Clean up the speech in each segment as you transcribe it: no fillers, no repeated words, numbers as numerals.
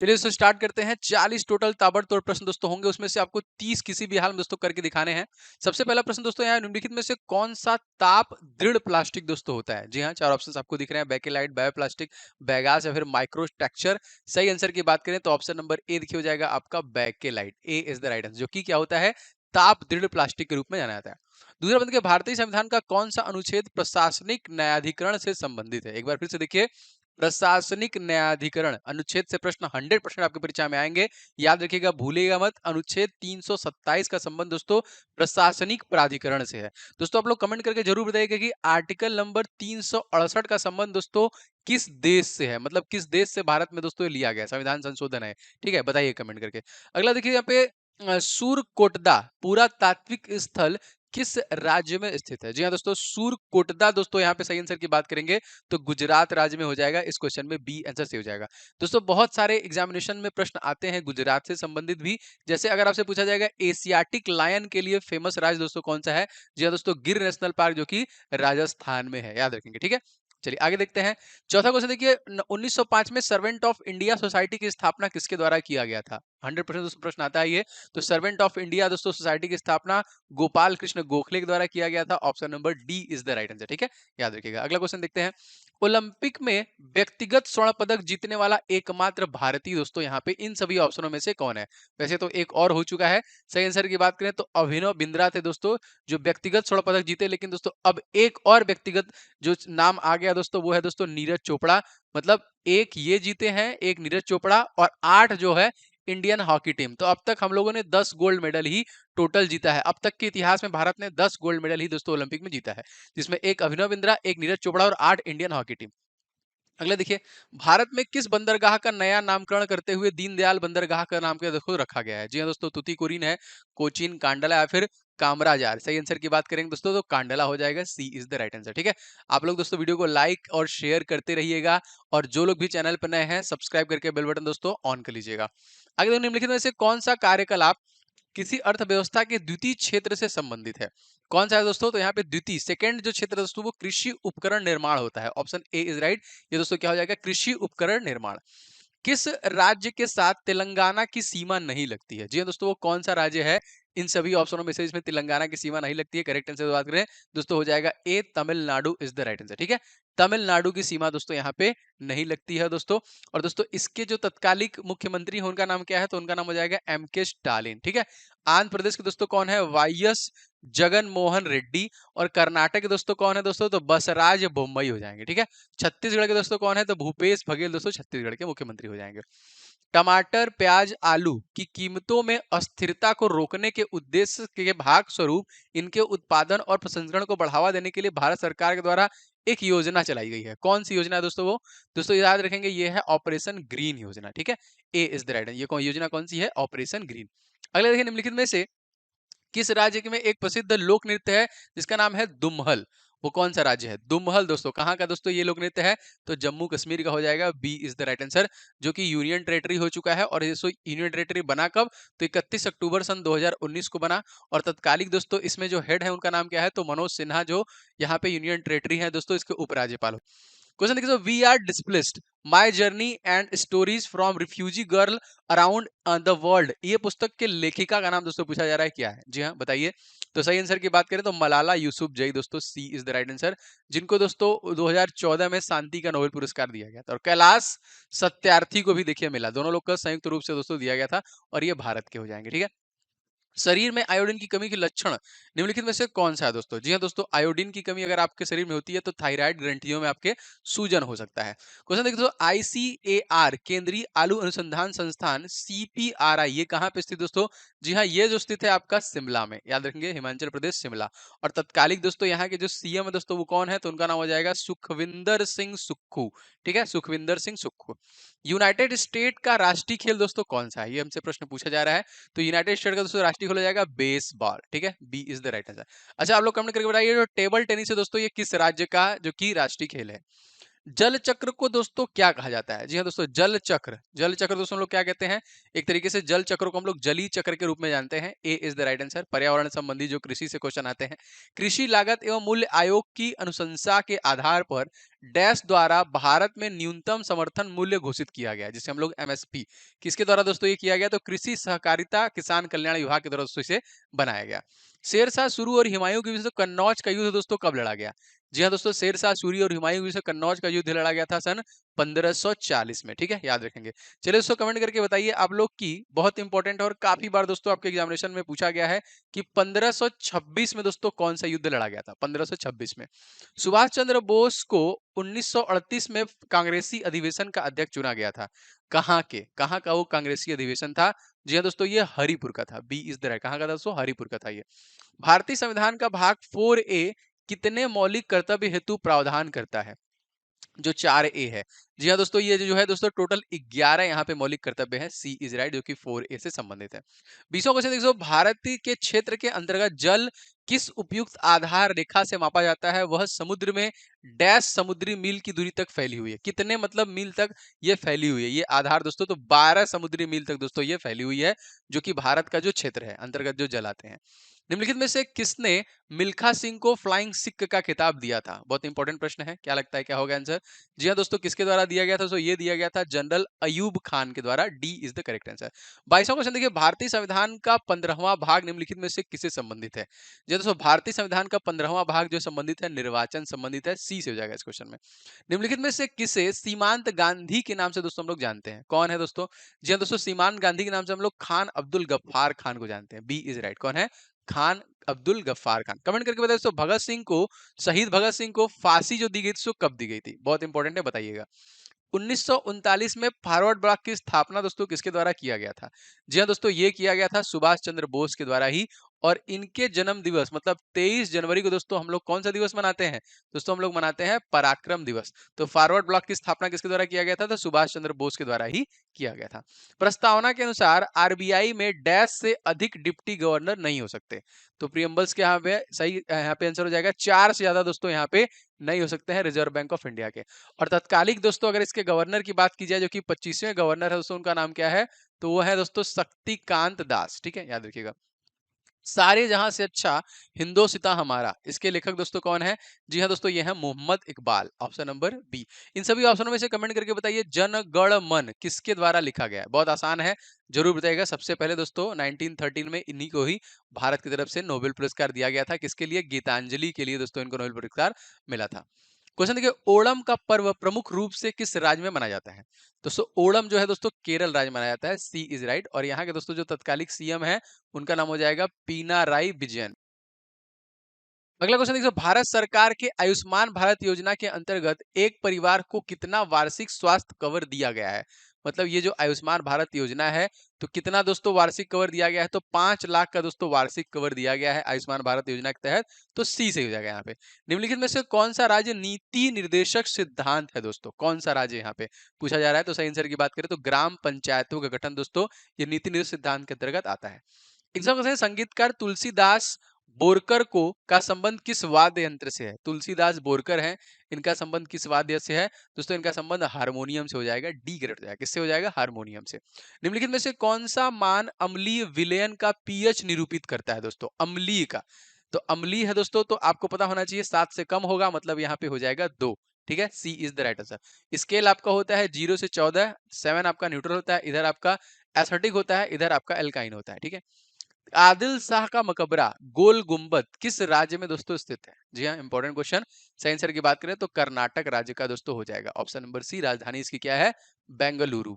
चलिए दोस्तों स्टार्ट करते हैं। 40 टोटल ताबड़तोड़ प्रश्न दोस्तों होंगे, उसमें से आपको 30 किसी भी हाल में दोस्तों करके दिखाने हैं। सबसे पहला प्रश्न दोस्तों यहाँ निम्नलिखित में से कौन सा ताप दृढ़ प्लास्टिक दोस्तों होता है? जी हाँ, 4 ऑप्शंस आपको दिख रहे हैं, बेकेलाइट, बायोप्लास्टिक, बैगास या फिर माइक्रो टेक्सचर। सही आंसर की बात करें तो ऑप्शन नंबर ए देखिए हो जाएगा आपका bakelite. A is the right answer, जो कि क्या होता है? ताप दृढ़ प्लास्टिक के रूप में जाना जाता है। दूसरा प्रश्न, भारतीय संविधान का कौन सा अनुच्छेद प्रशासनिक न्यायाधिकरण से संबंधित है? एक बार फिर से देखिए, प्रशासनिक न्यायाधिकरण अनुच्छेद से प्रश्न 100% आपकी परीक्षा में आएंगे। याद रखिएगा, भूलिएगा मत। अनुच्छेद 327 का संबंध दोस्तों प्रशासनिक प्राधिकरण से है। दोस्तों आप लोग कमेंट करके जरूर बताइएगा कि आर्टिकल नंबर 368 का संबंध दोस्तों किस देश से है, मतलब किस देश से भारत में दोस्तों लिया गया संविधान संशोधन है। ठीक है, बताइए कमेंट करके। अगला देखिए यहाँ पे सूरकोटदा पुरातात्विक स्थल किस राज्य में स्थित है? जी हाँ दोस्तों, सूरकोटदा दोस्तों यहाँ पे सही आंसर की बात करेंगे तो गुजरात राज्य में हो जाएगा। इस क्वेश्चन में बी आंसर सही हो जाएगा। दोस्तों बहुत सारे एग्जामिनेशन में प्रश्न आते हैं गुजरात से संबंधित भी। जैसे अगर आपसे पूछा जाएगा एशियाटिक लायन के लिए फेमस राज्य दोस्तों कौन सा है? जी हाँ दोस्तों, गिर नेशनल पार्क जो कि राजस्थान में है, याद रखेंगे। ठीक है, चलिए आगे देखते हैं। चौथा क्वेश्चन देखिए, 1905 में सर्वेंट ऑफ इंडिया सोसाइटी की स्थापना किसके द्वारा किया गया था? 100% दोस्तों प्रश्न आता है ये। तो सर्वेंट ऑफ इंडिया दोस्तों सोसाइटी की स्थापना गोपाल कृष्ण गोखले के द्वारा किया गया था। Option number D is the right answer. ठीक है, याद रखिएगा। अगला क्वेश्चन देखते हैं। ओलंपिक में व्यक्तिगत स्वर्ण पदक जीतने वाला एकमात्र भारतीय दोस्तों यहाँ पे इन सभी ऑप्शनों में से कौन है? वैसे तो एक और हो चुका है। सही आंसर की बात करें तो अभिनव बिंद्रा थे दोस्तों जो व्यक्तिगत स्वर्ण पदक जीते, लेकिन दोस्तों अब एक और व्यक्तिगत जो नाम आ गया दोस्तों वो है दोस्तों नीरज चोपड़ा। मतलब एक ये जीते हैं, एक नीरज चोपड़ा, और 8 जो है इंडियन हॉकी टीम। तो अब तक हम लोगों ने 10 गोल्ड मेडल ही टोटल जीता है। अब तक के इतिहास में भारत ने 10 गोल्ड मेडल ही दोस्तों ओलंपिक में जीता है, जिसमें एक अभिनव बिंद्रा, एक नीरज चोपड़ा और 8 इंडियन हॉकी टीम। अगला देखिए, भारत में किस बंदरगाह का नया नामकरण करते हुए दीनदयाल बंदरगाह का नाम क्या देखो रखा गया है? जी हाँ दोस्तों, तुतीकोरिन है, कोचीन, कांडला या फिर कामराजार। सही आंसर की बात करेंगे दोस्तों तो कांडला हो जाएगा। सी इज द राइट आंसर। ठीक है, आप लोग दोस्तों वीडियो को लाइक और शेयर करते रहिएगा, और जो लोग भी चैनल पर नए हैं सब्सक्राइब करके बेल बटन दोस्तों ऑन कर लीजिएगा। आगे निम्नलिखित में से कौन सा कार्यकलाप किसी अर्थव्यवस्था के द्वितीय क्षेत्र से संबंधित है? कौन सा है दोस्तों? तो यहाँ पे द्वितीय सेकंड जो क्षेत्र दोस्तों वो कृषि उपकरण निर्माण होता है। Option A is right. ये दोस्तों क्या हो जाएगा? कृषि उपकरण निर्माण। किस राज्य के साथ तेलंगाना की सीमा नहीं लगती है? जी हाँ दोस्तों, वो कौन सा राज्य है? इन सभी ऑप्शनों में से इसमें तेलंगाना की सीमा नहीं लगती है। करेक्ट आंसर बात करें दोस्तों हो जाएगा A, Tamil Nadu is the right answer. ठीक है, तमिलनाडु की सीमा दोस्तों यहाँ पे नहीं लगती है दोस्तों। और दोस्तों इसके जो तत्कालिक मुख्यमंत्री हैं उनका नाम क्या है? तो उनका नाम हो जाएगा एम के स्टालिन। ठीक है, आंध्र प्रदेश के दोस्तों कौन है? Y S Jagan Mohan Reddy. और कर्नाटक के दोस्तों कौन है दोस्तों? तो बसराज बोम्मई हो जाएंगे। ठीक है, छत्तीसगढ़ के दोस्तों कौन है? तो भूपेश बघेल दोस्तों छत्तीसगढ़ के मुख्यमंत्री हो जाएंगे। टमाटर, प्याज, आलू की कीमतों में अस्थिरता को रोकने के उद्देश्य के भाग स्वरूप इनके उत्पादन और प्रसंस्करण को बढ़ावा देने के लिए भारत सरकार के द्वारा एक योजना चलाई गई है। कौन सी योजना है दोस्तों वो? दोस्तों याद रखेंगे ये है ऑपरेशन ग्रीन योजना। ठीक है, ए इज द राइट। ये योजना कौन सी है? Operation green. अगले देखिए, निम्नलिखित में से किस राज्य में एक प्रसिद्ध लोक नृत्य है जिसका नाम है दुम्हल? वो कौन सा राज्य है? दुम्हल दोस्तों कहाँ का दोस्तों ये लोक नृत्य है? तो जम्मू कश्मीर का हो जाएगा। B is the right answer, जो कि यूनियन टेरिटरी हो चुका है। और ये यूनियन टेरिटरी बना कब? तो 31 अक्टूबर सन 2019 को बना। और तत्कालिक दोस्तों इसमें जो हेड है उनका नाम क्या है? तो मनोज सिन्हा, जो यहाँ पे यूनियन टेरिटरी है दोस्तों इसके उपराज्यपाल हो। क्वेश्चन देखिए, we are displaced my journey and stories from refugee girl around the world, ये पुस्तक के लेखिका का नाम दोस्तों पूछा जा रहा है, क्या है? जी हाँ बताइए। तो सही आंसर की बात करें तो मलाला यूसुफजई दोस्तों। सी इज द राइट आंसर, जिनको दोस्तों 2014 में शांति का नोबेल पुरस्कार दिया गया था। और कैलाश सत्यार्थी को भी देखिए मिला। दोनों लोग का संयुक्त रूप से दोस्तों दिया गया था, और ये भारत के हो जाएंगे। ठीक है, शरीर में आयोडीन की कमी के लक्षण निम्नलिखित में से कौन सा है दोस्तों? जी हाँ दोस्तों, आयोडीन की कमी अगर आपके शरीर में होती है तो थायराइड ग्रंथियों में आपके सूजन हो सकता है। क्वेश्चन देखिए दोस्तों, आईसीएआर केंद्रीय आलू अनुसंधान संस्थान सीपीआरआई ये कहाँ पे स्थित दोस्तों? जी हाँ, ये जो स्थित है आपका शिमला में। याद रखेंगे, हिमाचल प्रदेश शिमला। और तत्कालिक दोस्तों यहाँ के जो सीएम है दोस्तों वो कौन है? तो उनका नाम हो जाएगा सुखविंदर सिंह सुक्खू। ठीक है, सुखविंदर सिंह सुक्खू। यूनाइटेड स्टेट का राष्ट्रीय खेल दोस्तों कौन सा है? ये हमसे प्रश्न पूछा जा रहा है। तो यूनाइटेड स्टेट का दोस्तों राष्ट्रीय खेल हो जाएगा बेसबॉल। ठीक है, B is the right answer. अच्छा आप लोग कमेंट करके बताइए, जो टेबल टेनिस है दोस्तों ये किस राज्य का जो कि राष्ट्रीय खेल है? जल चक्र को दोस्तों क्या कहा जाता है? जी हाँ दोस्तों, जल चक्र दोस्तों हम लोग क्या कहते हैं? एक तरीके से जल चक्र को हम लोग जलीय चक्र के रूप में जानते हैं। ए इज द राइट आंसर। पर्यावरण संबंधी जो कृषि से क्वेश्चन आते हैं, कृषि लागत एवं मूल्य आयोग की अनुशंसा के आधार पर डैश द्वारा भारत में न्यूनतम समर्थन मूल्य घोषित किया गया, जिसे हम लोग एमएसपी, किसके द्वारा दोस्तों ये किया गया? तो कृषि सहकारिता किसान कल्याण विभाग के द्वारा दोस्तों इसे बनाया गया। शेरशाह सूरी और हुमायूं के बीच में कन्नौज का युद्ध दोस्तों कब लड़ा गया? जी हाँ दोस्तों, शेरशाह सूरी और हुमायूं के बीच में कन्नौज का युद्ध लड़ा गया था सन 1540 में। ठीक है, याद रखेंगे। चलिए दोस्तों, कमेंट करके बताइए आप लोग की, बहुत इंपॉर्टेंट और काफी बार दोस्तों आपके एग्जामिनेशन में पूछा गया है कि 1526 में दोस्तों कौन सा युद्ध लड़ा गया था? 1526 में सुभाष चंद्र बोस को 1938 में कांग्रेसी अधिवेशन का अध्यक्ष चुना गया था। कहाँ का वो कांग्रेसी अधिवेशन था? जी हाँ दोस्तों, ये हरिपुर का था। B is the right. कहाँ का था दोस्तों? हरिपुर का था ये। भारतीय संविधान का भाग 4A कितने मौलिक कर्तव्य हेतु प्रावधान करता है? जो 4A है। जी हाँ दोस्तों, ये जो है दोस्तों टोटल 11 यहाँ पे मौलिक कर्तव्य है। सी इज राइट, जो कि 4A से संबंधित है। 20वां क्वेश्चन देखो, भारत के क्षेत्र के अंतर्गत जल किस उपयुक्त आधार रेखा से मापा जाता है? वह समुद्र में डैश समुद्री मील की दूरी तक फैली हुई है। कितने मतलब मील तक ये फैली हुई है ये आधार दोस्तों? तो 12 समुद्री मील तक दोस्तों ये फैली हुई है, जो कि भारत का जो क्षेत्र है, अंतर्गत जो जल आते हैं। निम्नलिखित में से किसने मिल्खा सिंह को फ्लाइंग सिख का खिताब दिया था? बहुत इंपॉर्टेंट प्रश्न है, क्या लगता है क्या होगा आंसर? जी हाँ दोस्तों, किसके द्वारा दिया गया था? तो ये दिया गया था जनरल अयूब खान के द्वारा। D is the correct answer. 22वां क्वेश्चन देखिए, भारतीय संविधान का 15वां भाग निम्नलिखित में से किससे संबंधित है? जी हाँ दोस्तों, भारतीय संविधान का 15वां भाग जो संबंधित है, निर्वाचन संबंधित है। सी से हो जाएगा इस क्वेश्चन में। निम्नलिखित में से किसे सीमांत गांधी के नाम से दोस्तों हम लोग जानते हैं? कौन है दोस्तों? जी हाँ दोस्तों, सीमांत गांधी के नाम से हम लोग खान अब्दुल गफ्फार खान को जानते हैं। B is right. कौन है? खान अब्दुल गफ्फार खान। कमेंट करके बताइए दोस्तों, भगत सिंह को, शहीद भगत सिंह को फांसी जो दी गई थी सो कब दी गई थी? बहुत इंपॉर्टेंट है, बताइएगा। 1939 में फॉरवर्ड ब्लॉक की स्थापना दोस्तों किसके द्वारा किया गया था? जी हाँ दोस्तों, ये किया गया था सुभाष चंद्र बोस के द्वारा ही। और इनके जन्म दिवस मतलब 23 जनवरी को दोस्तों हम लोग कौन सा दिवस मनाते हैं? दोस्तों हम लोग मनाते हैं पराक्रम दिवस। तो फॉरवर्ड ब्लॉक की स्थापना किसके द्वारा किया गया था? तो सुभाष चंद्र बोस के द्वारा ही किया गया था। प्रस्तावना के अनुसार आरबीआई में डैश से अधिक डिप्टी गवर्नर नहीं हो सकते। तो प्रियम्बल्स के यहाँ पे सही, यहाँ पे आंसर हो जाएगा 4 से ज्यादा दोस्तों यहाँ पे नहीं हो सकते हैं रिजर्व बैंक ऑफ इंडिया के। और तत्कालिक दोस्तों अगर इसके गवर्नर की बात की जाए, जो कि 25वें गवर्नर है दोस्तों, उनका नाम क्या है? तो वो है दोस्तों शक्तिकांत दास। ठीक है, याद रखिएगा। सारे जहां से अच्छा हिंदोसिता हमारा, इसके लेखक दोस्तों कौन है? जी हाँ दोस्तों, ये है Mohammad Iqbal. Option number B. इन सभी ऑप्शनों में से कमेंट करके बताइए, जन गण मन किसके द्वारा लिखा गया है? बहुत आसान है, जरूर बताइएगा। सबसे पहले दोस्तों 1913 में इन्हीं को ही भारत की तरफ से नोबेल पुरस्कार दिया गया था। किसके लिए? गीतांजलि के लिए दोस्तों इनको नोबेल पुरस्कार मिला था। क्वेश्चन देखिए, ओणम का पर्व प्रमुख रूप से किस राज्य में मनाया जाता है? दोस्तों ओणम जो है दोस्तों केरल राज्य में मनाया जाता है। C is right. और यहाँ के दोस्तों जो तत्कालिक सीएम है, उनका नाम हो जाएगा पीनाराई विजयन। अगला क्वेश्चन देखिए, भारत सरकार के आयुष्मान भारत योजना के अंतर्गत एक परिवार को कितना वार्षिक स्वास्थ्य कवर दिया गया है? मतलब ये जो आयुष्मान भारत योजना है, तो कितना दोस्तों वार्षिक कवर दिया गया है? तो 5 लाख का दोस्तों वार्षिक कवर दिया गया है आयुष्मान भारत योजना के तहत। तो सी से हो जाएगा यहाँ पे। निम्नलिखित में से कौन सा राज्य नीति निर्देशक सिद्धांत है दोस्तों? कौन सा राज्य यहाँ पे पूछा जा रहा है? तो सही आंसर की बात करें तो ग्राम पंचायतों का गठन दोस्तों ये नीति निर्देशक सिद्धांत के अंतर्गत आता है। एग्जाम क्वेश्चन, संगीतकार तुलसीदास बोरकर को का संबंध किस वाद्य यंत्र से है? तुलसीदास बोरकर हैं, इनका संबंध किस वाद्य से है? दोस्तों इनका संबंध हारमोनियम से हो जाएगा। डी ग्रेड हो जाएगा। किससे हो जाएगा? हारमोनियम से। निम्नलिखित में से कौन सा मान अम्लीय विलयन का पीएच निरूपित करता है दोस्तों? अम्लीय का, तो अम्लीय है दोस्तों, तो आपको पता होना चाहिए 7 से कम होगा, मतलब यहाँ पे हो जाएगा 2। ठीक है, C is the right answer. Scale आपका होता है 0 से 14, 7 आपका न्यूट्रल होता है, इधर आपका एसिडिक होता है, इधर आपका एल्काइन होता है। ठीक है। आदिल शाह का मकबरा गोल गुंबद किस राज्य में दोस्तों स्थित है? जी हाँ, इंपॉर्टेंट क्वेश्चन। सही आंसर की बात करें तो कर्नाटक राज्य का दोस्तों हो जाएगा। ऑप्शन नंबर सी, राजधानी इसकी क्या है? बेंगलुरु।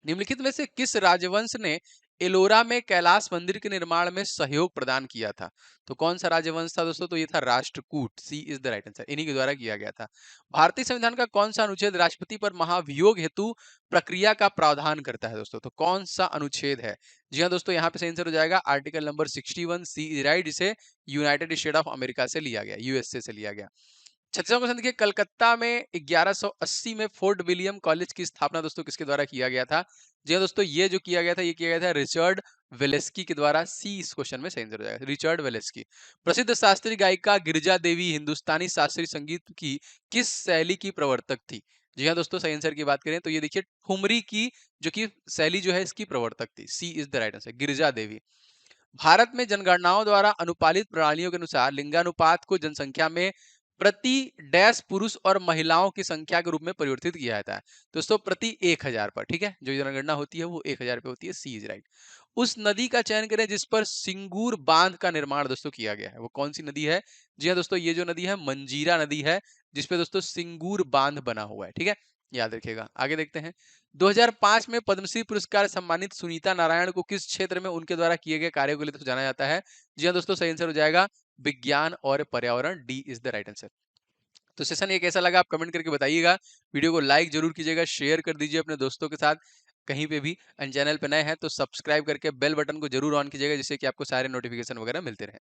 निम्नलिखित में से किस राजवंश ने एलोरा में कैलाश मंदिर के निर्माण में सहयोग प्रदान किया था? तो कौन सा राजवंश था दोस्तों? तो ये था राष्ट्रकूट। सी इज द राइट आंसर। इन्हीं के द्वारा किया गया था। भारतीय संविधान का कौन सा अनुच्छेद राष्ट्रपति पर महाभियोग हेतु प्रक्रिया का प्रावधान करता है दोस्तों? तो कौन सा अनुच्छेद है? जी हाँ दोस्तों, यहाँ पे सही आंसर हो जाएगा article number 61। C is right, जिसे यूनाइटेड स्टेट ऑफ अमेरिका से लिया गया, यूएसए से लिया गया। 36वां क्वेश्चन देखिए, कलकत्ता में 1180 में फोर्ट विलियम कॉलेज की स्थापना दोस्तों किसके द्वारा किया गया था? जी हाँ दोस्तों, ये जो किया गया था ये किया गया था रिचर्ड वेलेस्की के द्वारा। सी इस क्वेश्चन में सही आंसर हो जाएगा, रिचर्ड वेलेस्की। प्रसिद्ध शास्त्रीय गायिका गिरिजा देवी हिंदुस्तानी शास्त्रीय संगीत की किस शैली की प्रवर्तक थी? जी हाँ दोस्तों, सही आंसर की बात करें तो ये देखिए ठुमरी की जो कि शैली जो है इसकी प्रवर्तक थी। C is the right answer, Girija Devi. भारत में जनगणनाओं द्वारा अनुपालित प्रणालियों के अनुसार लिंगानुपात को जनसंख्या में प्रति डैश पुरुष और महिलाओं की संख्या के रूप में परिवर्तित किया जाता है दोस्तों, प्रति 1000 पर। ठीक है, जो जनगणना होती है वो 1000 पे होती है। C is right. उस नदी का चयन करें जिस पर सिंगूर बांध का निर्माण दोस्तों किया गया है, वो कौन सी नदी है? जी हाँ दोस्तों, ये जो नदी है मंजीरा नदी है, जिसपे दोस्तों सिंगूर बांध बना हुआ है। ठीक है, याद रखिएगा। आगे देखते हैं। 2005 में पद्मश्री पुरस्कार सम्मानित सुनीता नारायण को किस क्षेत्र में उनके द्वारा किए गए कार्यों के लिए तो जाना जाता है? जी हाँ दोस्तों, सही आंसर हो जाएगा विज्ञान और पर्यावरण। D is the right answer. तो सेशन ये कैसा लगा आप कमेंट करके बताइएगा। वीडियो को लाइक जरूर कीजिएगा, शेयर कर दीजिए अपने दोस्तों के साथ कहीं पे भी। एंड चैनल पे नए हैं तो सब्सक्राइब करके बेल बटन को जरूर ऑन कीजिएगा, जिससे कि आपको सारे नोटिफिकेशन वगैरह मिलते रहे।